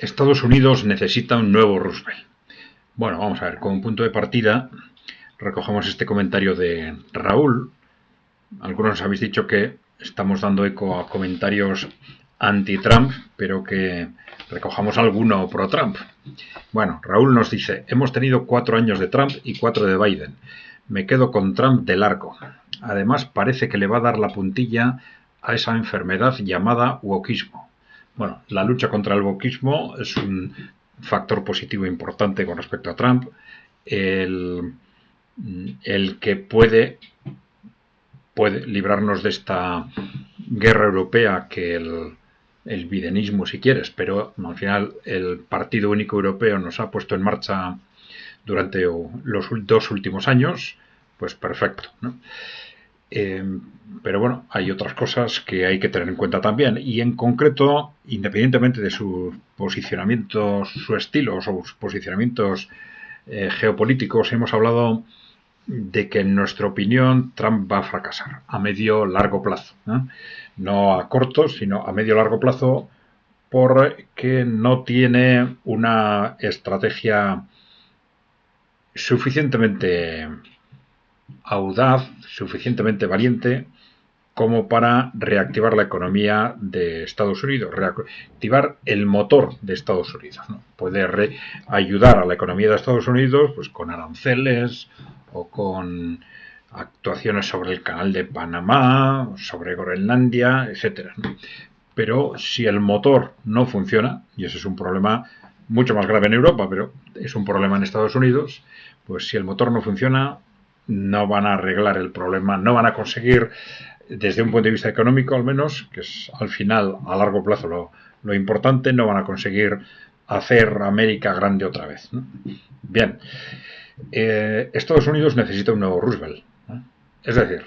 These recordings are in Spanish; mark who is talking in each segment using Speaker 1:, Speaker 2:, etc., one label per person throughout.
Speaker 1: Estados Unidos necesita un nuevo Roosevelt. Bueno, vamos a ver, como punto de partida recogemos este comentario de Raúl. Algunos habéis dicho que estamos dando eco a comentarios anti-Trump, pero que recojamos alguno pro-Trump. Bueno, Raúl nos dice, hemos tenido 4 años de Trump y 4 de Biden. Me quedo con Trump de largo. Además, parece que le va a dar la puntilla a esa enfermedad llamada wokismo. Bueno, la lucha contra el wokismo es un factor positivo importante con respecto a Trump. El que puede librarnos de esta guerra europea que el bidenismo, si quieres, pero al final el Partido Único Europeo nos ha puesto en marcha durante los 2 últimos años, pues perfecto, ¿no? Pero bueno, hay otras cosas que hay que tener en cuenta también, y en concreto, independientemente de sus posicionamientos, su estilo o sus posicionamientos geopolíticos, hemos hablado de que en nuestra opinión Trump va a fracasar a medio largo plazo, no a corto, sino a medio largo plazo, porque no tiene una estrategia suficientemente audaz, suficientemente valiente como para reactivar la economía de Estados Unidos, reactivar el motor de Estados Unidos, ¿no? Puede ayudar a la economía de Estados Unidos pues con aranceles o con actuaciones sobre el canal de Panamá, sobre Groenlandia, etcétera, ¿no? Pero si el motor no funciona, y ese es un problema mucho más grave en Europa, pero es un problema en Estados Unidos, pues si el motor no funciona, no van a arreglar el problema, no van a conseguir, desde un punto de vista económico al menos, que es al final, a largo plazo, lo importante, no van a conseguir hacer América grande otra vez, ¿no? Bien, Estados Unidos necesita un nuevo Roosevelt, ¿no? Es decir,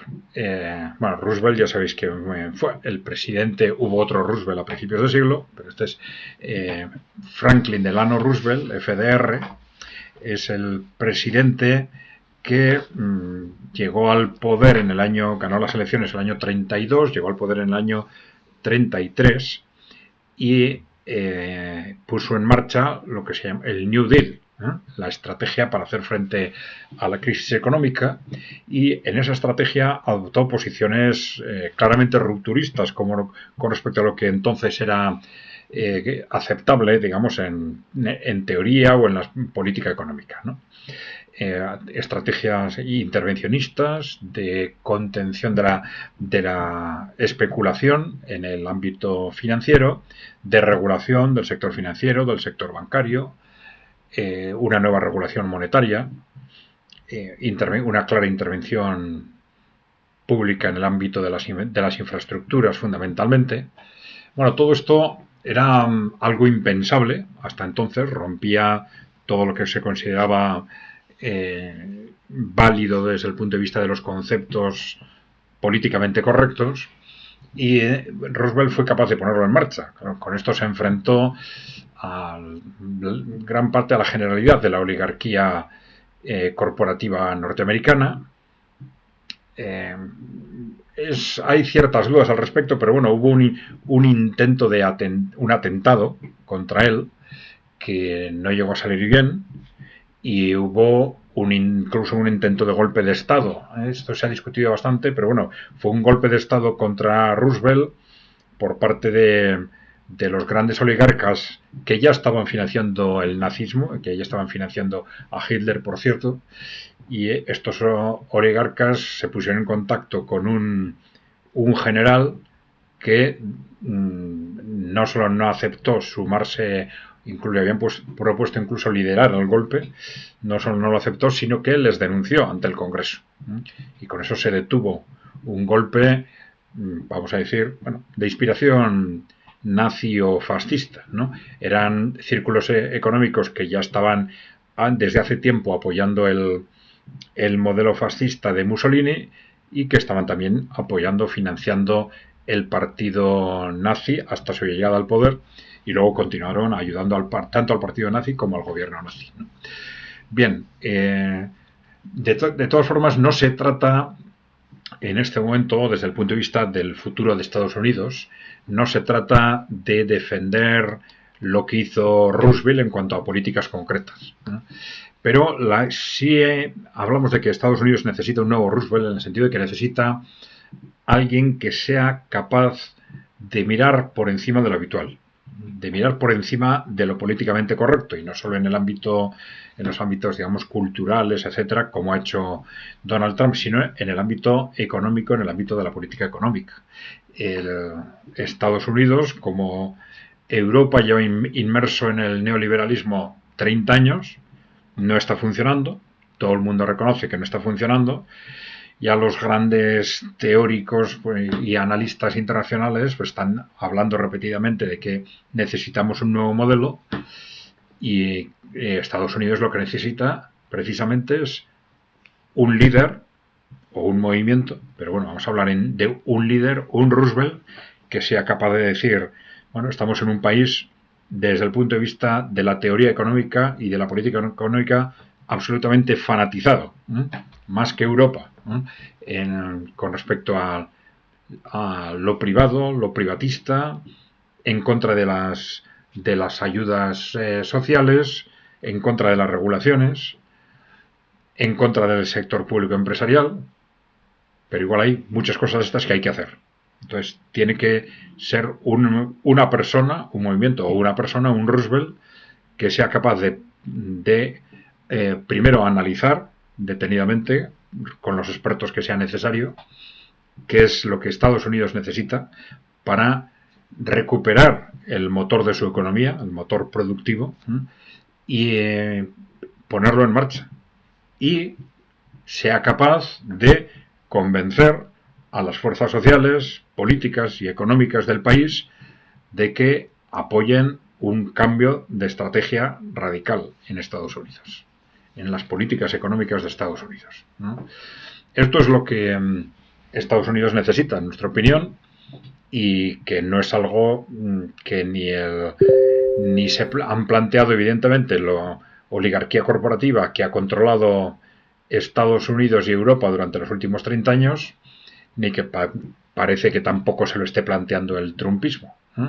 Speaker 1: bueno, Roosevelt ya sabéis que fue el presidente, hubo otro Roosevelt a principios de siglo, pero este es Franklin Delano Roosevelt, FDR, es el presidente que llegó al poder en el año, ganó las elecciones en el año 32, llegó al poder en el año 33 y puso en marcha lo que se llama el New Deal, la estrategia para hacer frente a la crisis económica, y en esa estrategia adoptó posiciones claramente rupturistas con respecto a lo que entonces era aceptable, digamos, en teoría o en la política económica, ¿no? Estrategias intervencionistas de contención de la especulación en el ámbito financiero, de regulación del sector financiero, del sector bancario, una nueva regulación monetaria, una clara intervención pública en el ámbito de las infraestructuras fundamentalmente. Bueno, todo esto era algo impensable hasta entonces, rompía todo lo que se consideraba válido desde el punto de vista de los conceptos políticamente correctos, y Roosevelt fue capaz de ponerlo en marcha. Con esto se enfrentó a gran parte a la generalidad de la oligarquía corporativa norteamericana. Hay ciertas dudas al respecto, pero bueno, hubo un intento de un atentado contra él que no llegó a salir bien, y hubo incluso un intento de golpe de Estado. Esto se ha discutido bastante, pero bueno, fue un golpe de Estado contra Roosevelt por parte de los grandes oligarcas que ya estaban financiando el nazismo, que ya estaban financiando a Hitler, por cierto, y estos oligarcas se pusieron en contacto con un general que no solo no aceptó sumarse, incluso habían propuesto incluso liderar el golpe, no solo no lo aceptó, sino que les denunció ante el Congreso. Y con eso se detuvo un golpe, vamos a decir, bueno, de inspiración nazi o fascista, ¿no? Eran círculos económicos que ya estaban desde hace tiempo apoyando el modelo fascista de Mussolini, y que estaban también apoyando, financiando el partido nazi hasta su llegada al poder, y luego continuaron ayudando tanto al partido nazi como al gobierno nazi, ¿no? Bien, de todas formas, no se trata en este momento, desde el punto de vista del futuro de Estados Unidos, no se trata de defender lo que hizo Roosevelt en cuanto a políticas concretas, ¿no? Pero sí hablamos de que Estados Unidos necesita un nuevo Roosevelt en el sentido de que necesita alguien que sea capaz de mirar por encima de lo habitual, de mirar por encima de lo políticamente correcto, y no solo en los ámbitos, digamos, culturales, etcétera, como ha hecho Donald Trump, sino en el ámbito económico, en el ámbito de la política económica. Estados Unidos, como Europa lleva inmerso en el neoliberalismo 30 años, no está funcionando, todo el mundo reconoce que no está funcionando. Ya los grandes teóricos y analistas internacionales pues están hablando repetidamente de que necesitamos un nuevo modelo, y Estados Unidos lo que necesita precisamente es un líder o un movimiento, pero bueno, vamos a hablar de un líder, un Roosevelt, que sea capaz de decir, bueno, estamos en un país desde el punto de vista de la teoría económica y de la política económica absolutamente fanatizado, más que Europa, con respecto a lo privado, lo privatista, en contra de las ayudas sociales, en contra de las regulaciones, en contra del sector público empresarial, pero igual hay muchas cosas de estas que hay que hacer. Entonces tiene que ser una persona, un movimiento o una persona, un Roosevelt, que sea capaz de primero analizar detenidamente con los expertos que sea necesario qué es lo que Estados Unidos necesita para recuperar el motor de su economía, el motor productivo, y ponerlo en marcha, y sea capaz de convencer a las fuerzas sociales, políticas y económicas del país de que apoyen un cambio de estrategia radical en Estados Unidos, en las políticas económicas de Estados Unidos, ¿no? Esto es lo que Estados Unidos necesita, en nuestra opinión, y que no es algo que ni se han planteado, evidentemente, la oligarquía corporativa que ha controlado Estados Unidos y Europa durante los últimos 30 años, ni que parece que tampoco se lo esté planteando el trumpismo, ¿eh?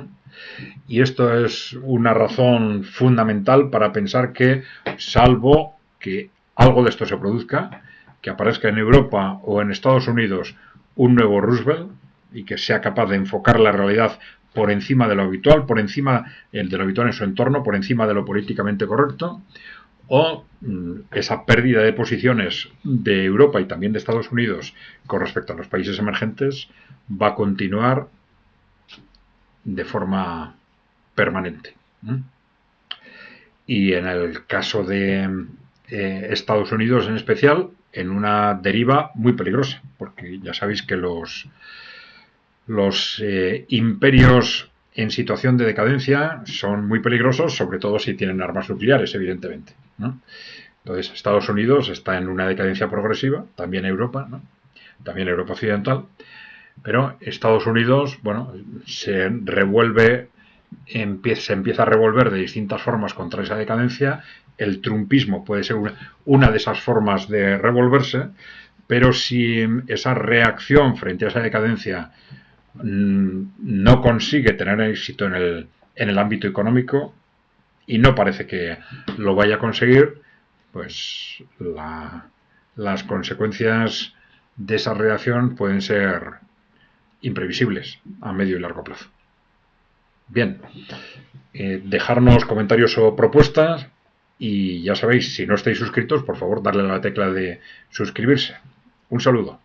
Speaker 1: Y esto es una razón fundamental para pensar que, salvo que algo de esto se produzca, que aparezca en Europa o en Estados Unidos un nuevo Roosevelt, y que sea capaz de enfocar la realidad por encima de lo habitual, por encima de lo habitual en su entorno, por encima de lo políticamente correcto, o esa pérdida de posiciones de Europa y también de Estados Unidos con respecto a los países emergentes va a continuar de forma permanente. Y en el caso de Estados Unidos en especial, en una deriva muy peligrosa, porque ya sabéis que los imperios en situación de decadencia son muy peligrosos, sobre todo si tienen armas nucleares, evidentemente, ¿no? Entonces, Estados Unidos está en una decadencia progresiva, también Europa, ¿no? También Europa occidental, pero Estados Unidos, bueno, se empieza a revolver de distintas formas contra esa decadencia. El trumpismo puede ser una de esas formas de revolverse, pero si esa reacción frente a esa decadencia no consigue tener éxito en el ámbito económico, y no parece que lo vaya a conseguir, pues las consecuencias de esa reacción pueden ser imprevisibles a medio y largo plazo. Bien, dejarnos comentarios o propuestas, y ya sabéis, si no estáis suscritos, por favor darle a la tecla de suscribirse. Un saludo.